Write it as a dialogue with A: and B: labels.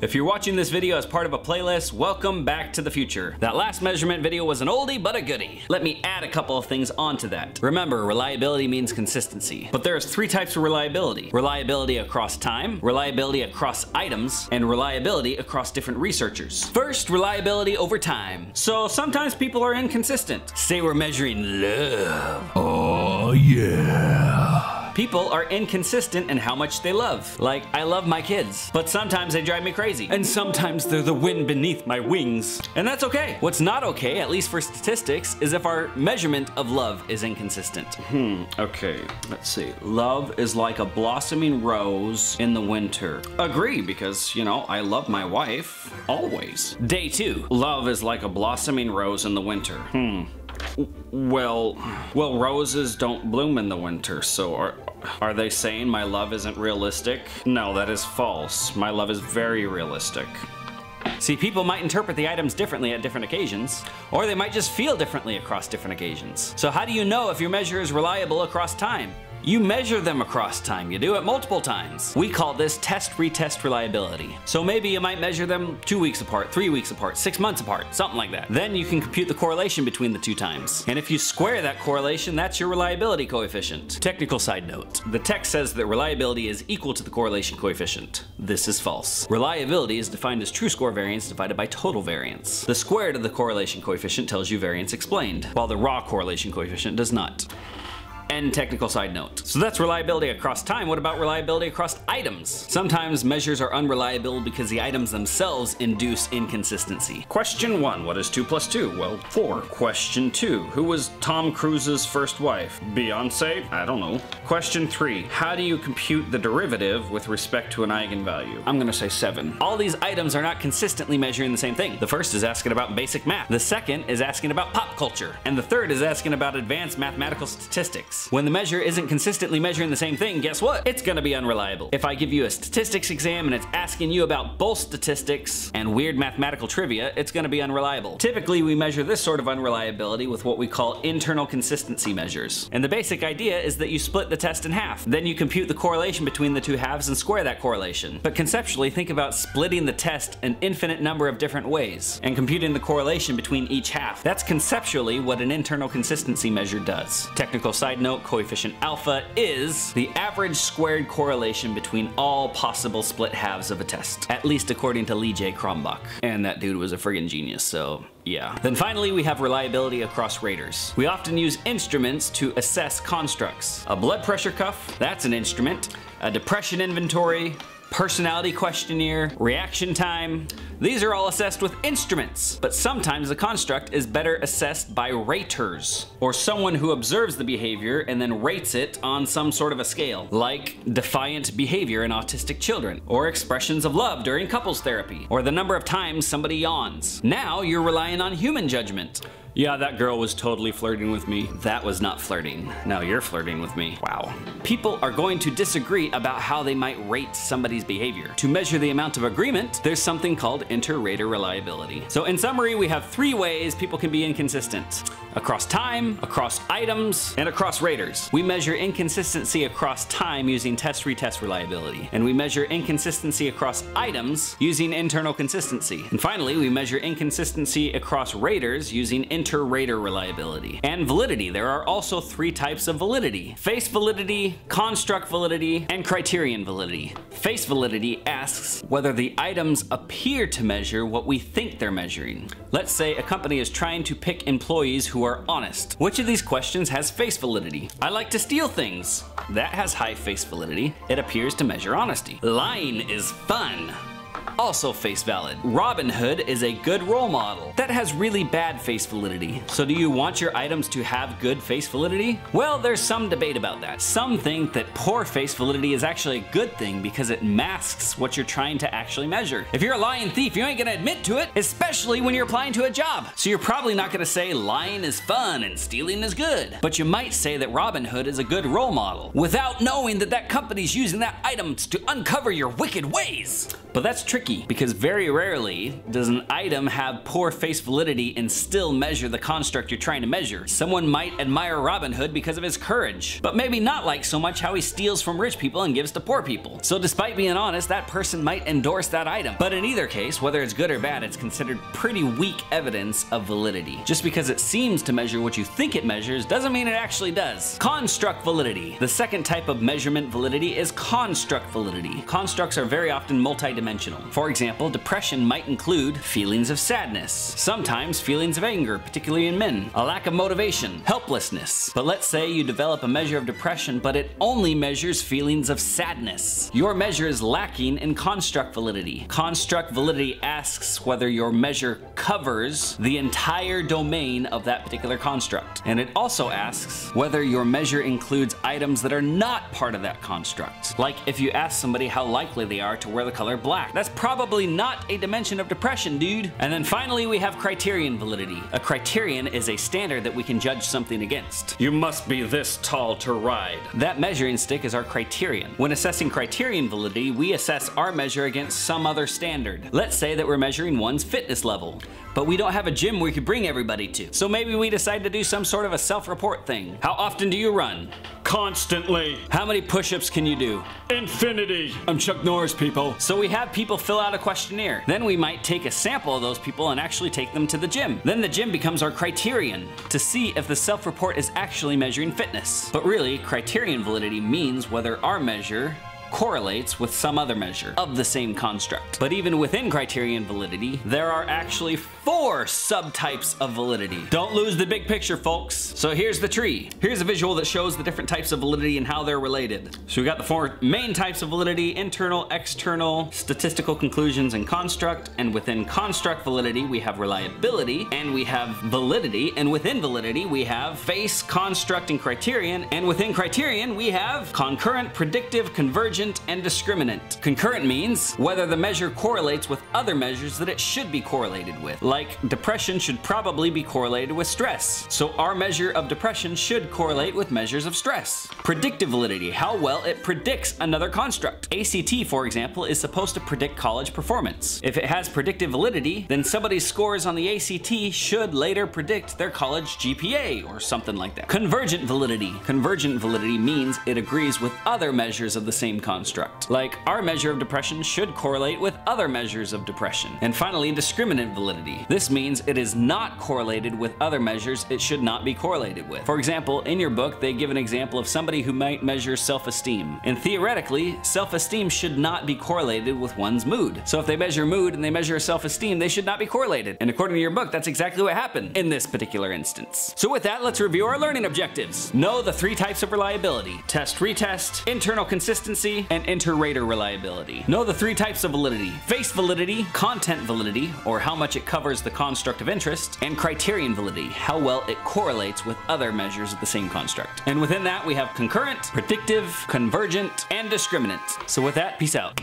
A: If you're watching this video as part of a playlist, welcome back to the future. That last measurement video was an oldie but a goodie. Let me add a couple of things onto that. Remember, reliability means consistency. But there's three types of reliability. Reliability across time, reliability across items, and reliability across different researchers. First, reliability over time. So sometimes people are inconsistent. Say we're measuring love. Oh yeah. People are inconsistent in how much they love. Like, I love my kids, but sometimes they drive me crazy. And sometimes they're the wind beneath my wings. And that's okay. What's not okay, at least for statistics, is if our measurement of love is inconsistent. Okay, let's see. Love is like a blossoming rose in the winter. Agree, because, you know, I love my wife, always. Day 2. Love is like a blossoming rose in the winter. Well, roses don't bloom in the winter, so are they saying my love isn't realistic? No, that is false. My love is very realistic. See, people might interpret the items differently at different occasions, or they might just feel differently across different occasions. So how do you know if your measure is reliable across time? You measure them across time. You do it multiple times. We call this test-retest reliability. So maybe you might measure them 2 weeks apart, 3 weeks apart, 6 months apart, something like that. Then you can compute the correlation between the two times. And if you square that correlation, that's your reliability coefficient. Technical side note. The text says that reliability is equal to the correlation coefficient. This is false. Reliability is defined as true score variance divided by total variance. The square root of the correlation coefficient tells you variance explained, while the raw correlation coefficient does not. And technical side note. So that's reliability across time. What about reliability across items? Sometimes measures are unreliable because the items themselves induce inconsistency. Question 1, what is 2 plus 2? Well, 4. Question 2, who was Tom Cruise's first wife? Beyonce? I don't know. Question 3, how do you compute the derivative with respect to an eigenvalue? I'm gonna say 7. All these items are not consistently measuring the same thing. The first is asking about basic math. The second is asking about pop culture. And the third is asking about advanced mathematical statistics. When the measure isn't consistently measuring the same thing, guess what? It's gonna be unreliable. If I give you a statistics exam and it's asking you about both statistics and weird mathematical trivia, it's gonna be unreliable. Typically, we measure this sort of unreliability with what we call internal consistency measures. And the basic idea is that you split the test in half. Then you compute the correlation between the two halves and square that correlation. But conceptually, think about splitting the test an infinite number of different ways and computing the correlation between each half. That's conceptually what an internal consistency measure does. Technical side note, coefficient alpha is the average squared correlation between all possible split halves of a test, at least according to Lee J. Cronbach. And that dude was a friggin' genius, so yeah. Then finally, we have reliability across raters. We often use instruments to assess constructs. A blood pressure cuff, that's an instrument. A depression inventory, personality questionnaire, reaction time. These are all assessed with instruments, but sometimes the construct is better assessed by raters, or someone who observes the behavior and then rates it on some sort of a scale, like defiant behavior in autistic children, or expressions of love during couples therapy, or the number of times somebody yawns. Now you're relying on human judgment. Yeah, that girl was totally flirting with me. That was not flirting. Now you're flirting with me. Wow. People are going to disagree about how they might rate somebody's behavior. To measure the amount of agreement, there's something called inter-rater reliability. So in summary, we have 3 ways people can be inconsistent. Across time, across items, and across raters. We measure inconsistency across time using test-retest reliability. And we measure inconsistency across items using internal consistency. And finally, we measure inconsistency across raters using inter-rater reliability. And validity. There are also 3 types of validity: face validity, construct validity, and criterion validity. Face validity asks whether the items appear to measure what we think they're measuring. Let's say a company is trying to pick employees who are honest. Which of these questions has face validity? I like to steal things. That has high face validity. It appears to measure honesty. Lying is fun. Also face valid. Robin Hood is a good role model. That has really bad face validity. So do you want your items to have good face validity? Well, there's some debate about that. Some think that poor face validity is actually a good thing because it masks what you're trying to actually measure. If you're a lying thief, you ain't gonna admit to it, especially when you're applying to a job. So you're probably not gonna say lying is fun and stealing is good. But you might say that Robin Hood is a good role model without knowing that that company's using that item to uncover your wicked ways. But that's tricky tricky because very rarely does an item have poor face validity and still measure the construct you're trying to measure. Someone might admire Robin Hood because of his courage, but maybe not like so much how he steals from rich people and gives to poor people. So despite being honest, that person might endorse that item. But in either case, whether it's good or bad, it's considered pretty weak evidence of validity. Just because it seems to measure what you think it measures doesn't mean it actually does. Construct validity. The second type of measurement validity is construct validity. Constructs are very often multidimensional. For example, depression might include feelings of sadness, sometimes feelings of anger, particularly in men, a lack of motivation, helplessness. But let's say you develop a measure of depression, but it only measures feelings of sadness. Your measure is lacking in construct validity. Construct validity asks whether your measure covers the entire domain of that particular construct. And it also asks whether your measure includes items that are not part of that construct. Like if you ask somebody how likely they are to wear the color black. That's probably not a dimension of depression, dude. And then finally we have criterion validity. A criterion is a standard that we can judge something against. You must be this tall to ride. That measuring stick is our criterion. When assessing criterion validity, we assess our measure against some other standard. Let's say that we're measuring one's fitness level, but we don't have a gym we could bring everybody to. So maybe we decide to do some sort of a self-report thing. How often do you run? Constantly. How many push-ups can you do? Infinity. I'm Chuck Norris, people. So we have people fill out a questionnaire. Then we might take a sample of those people and actually take them to the gym. Then the gym becomes our criterion to see if the self-report is actually measuring fitness. But really, criterion validity means whether our measure correlates with some other measure of the same construct. But even within criterion validity, there are actually 4 subtypes of validity. Don't lose the big picture, folks. So here's the tree. Here's a visual that shows the different types of validity and how they're related. So we got the 4 main types of validity: internal, external, statistical conclusions, and construct. And within construct validity, we have reliability, and we have validity, and within validity, we have face, construct, and criterion, and within criterion, we have concurrent, predictive, convergent, and discriminate. Concurrent means whether the measure correlates with other measures that it should be correlated with. Like depression should probably be correlated with stress. So our measure of depression should correlate with measures of stress. Predictive validity, how well it predicts another construct. ACT, for example, is supposed to predict college performance. If it has predictive validity, then somebody's scores on the ACT should later predict their college GPA or something like that. Convergent validity. Convergent validity means it agrees with other measures of the same construct. Like our measure of depression should correlate with other measures of depression. And finally, discriminant validity. This means it is not correlated with other measures it should not be correlated with. For example, in your book, they give an example of somebody who might measure self-esteem. And theoretically, self-esteem should not be correlated with one's mood. So if they measure mood and they measure self-esteem, they should not be correlated. And according to your book, that's exactly what happened in this particular instance. So with that, let's review our learning objectives. Know the 3 types of reliability: test, retest, internal consistency, and inter-rater reliability. Know the 3 types of validity: face validity, content validity, or how much it covers the construct of interest, and criterion validity, how well it correlates with other measures of the same construct. And within that, we have concurrent, predictive, convergent, and discriminant. So with that, peace out.